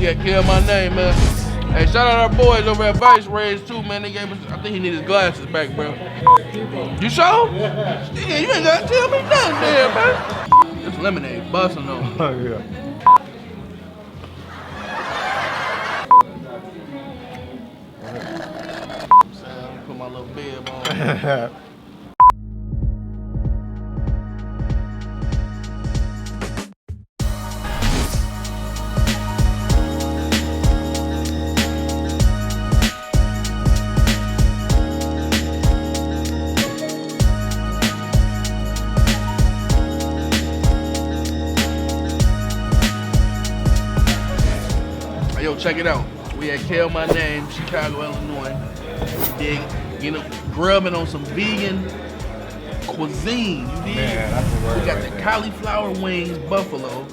We at Kale My Name, man. Hey, shout out our boys over at Vice Rays too, man. They gave us, I think he need his glasses back, bro. You sure? Yeah, you ain't gotta tell me nothing there, man. This lemonade busting though. Oh, yeah. Put my little bib on. Yo, check it out. We at Kale My Name, Chicago, Illinois. Dig, grubbing on some vegan cuisine. You dig? Man, that's the word. We got right the there. cauliflower wings, buffalo.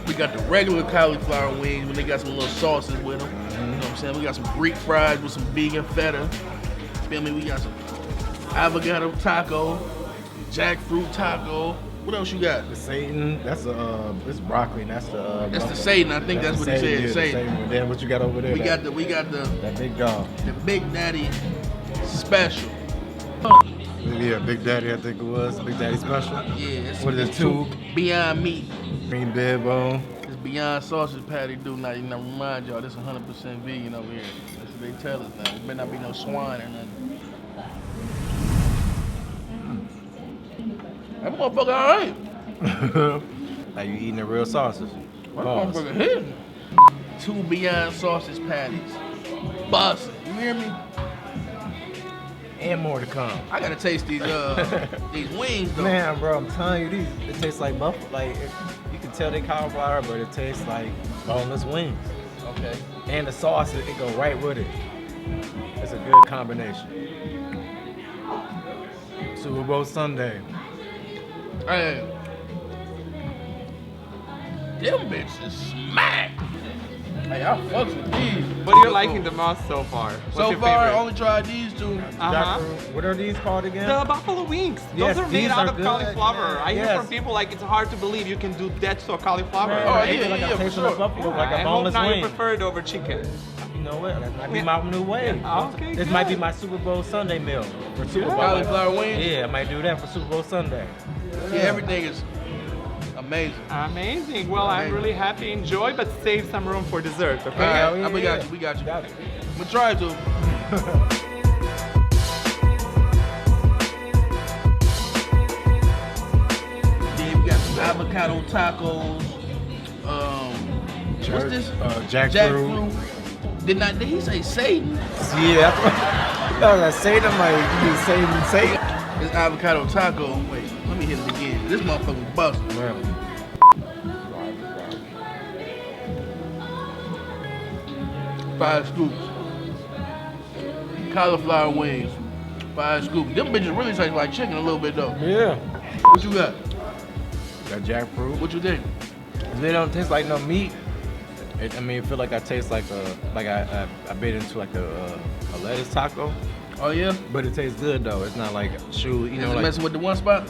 We got the regular cauliflower wings when they got some little sauces with them. You know what I'm saying? We got some Greek fries with some vegan feta. Feel me? We got some avocado taco, jackfruit taco. What else you got? The Satan, that's it's broccoli, and that's the That's the Satan. I think that's what he said. Yeah, Satan. And then what you got over there? We got the that big dog. the Big Daddy special. Yeah, Big Daddy, I think it was. Big Daddy special. Yeah, it's What is it, two? Beyond Meat. Green bib bone. This Beyond Sausage Patty do not even remind y'all this 100% vegan over here. That's what they tell us now. There better not be no swine or nothing. That motherfucker alright. Like you eating a real sausage. That Pause. motherfucker hitting. 2 Beyond Sausage Patties. Bussin'. You hear me? And more to come. I gotta taste these wings though. Man, bro, I'm telling you, it tastes like buffalo. Like you can tell they cauliflower, but it tastes like boneless wings. Okay. And the sauce, it go right with it. It's a good combination. Super Bowl Sunday. Hey. Them bitches smack. Hey, I fucks with these. What are you liking the most so far? What's So your far, I favorite? only tried these two. Jackfruit. What are these called again? The buffalo wings. Yes, Those are made these out are of good. cauliflower. Yeah, I hear yes. from people like it's hard to believe you can do that to a cauliflower. Man, Oh, I yeah, ate it like yeah, a for taste of sure. the buffalo, like I a hope boneless now you wing. prefer it over chicken. You know what? That might be my new way. Okay, This good. might be my Super Bowl Sunday meal for Super Bowl. Cauliflower wings? Yeah, I might do that for Super Bowl Sunday. Yeah, everything is amazing. Amazing. Well, I'm really happy. Enjoy, but save some room for dessert, okay? All right, yeah, we got yeah. you. We got you. Got it. I'm gonna try to. Then we got some avocado tacos. What's this? Jackfruit. Did he say Satan? Yeah, that's what I was saying. I'm like, you say. It's avocado taco. Wait, let me hit it again. This motherfucker busting. Man. 5 scoops. Cauliflower wings. 5 scoops. Them bitches really taste like chicken a little bit though. Yeah. What you got? Got jackfruit. What you think? They don't taste like no meat. It feel like I taste like I bit into like a lettuce taco. Oh yeah? But it tastes good though. It's not like shoe, you Is know, it like messing with the one spot?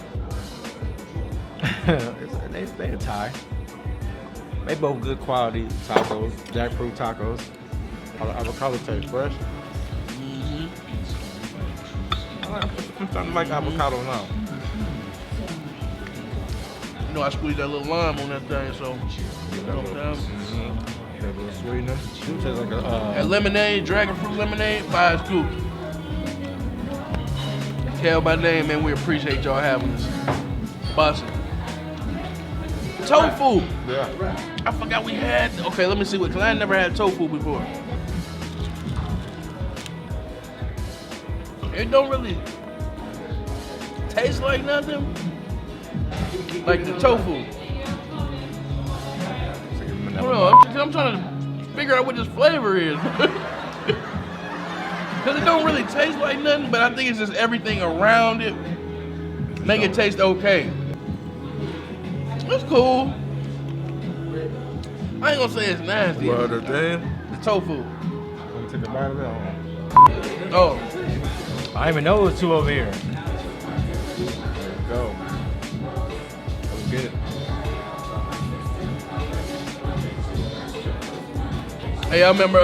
they a tie. They both good quality tacos, jackfruit tacos. Avocado tastes fresh. Mm-hmm. I'm starting to like avocado now. You know I squeezed that little lime on that thing, so you know what I'm saying? Mm-hmm. That little sweetness. It tastes like That lemonade, dragon fruit lemonade, 5 scoops. Kale My Name, man, we appreciate y'all having us. Bussin'. Tofu. Yeah. I forgot we had. Okay, let me see what. Cause I never had tofu before. It don't really taste like nothing. Like the tofu. Hold on, I'm trying to figure out what this flavor is. Cause it don't really taste like nothing, but I think it's just everything around it make it taste okay. It's cool. I ain't gonna say it's nasty. Well, the thing. The tofu. Let me take a bite of that. Oh, I didn't even know it was two over here. There you go. That was good. Hey, y'all remember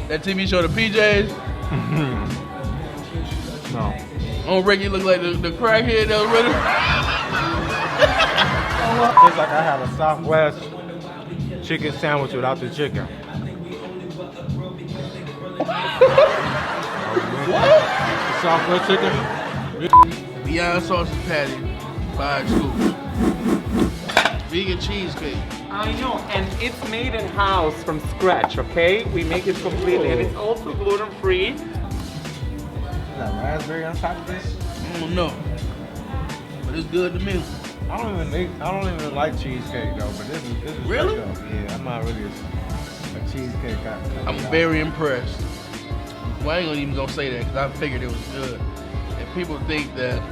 that TV show, The PJs? No. On Ricky looked like the crackhead that was with him. Tastes like I have a Southwest chicken sandwich without the chicken. What? Southwest chicken? Beyond sausage patty, 5 scoops. Vegan cheesecake. I know, and it's made in house from scratch, okay? We make it completely, and it's also gluten free. Is that raspberry on top of this? I don't know, but it's good to me. I don't even like cheesecake though, but this is Really? good, though. Yeah, I'm not really a cheesecake guy. I'm very impressed. Well, I ain't even gonna say that because I figured it was good. And people think that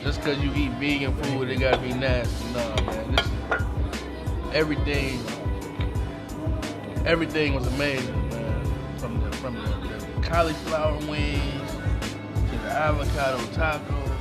just because you eat vegan food, it gotta be nasty. No, man. This is everything was amazing, man. From the cauliflower wings to the avocado tacos.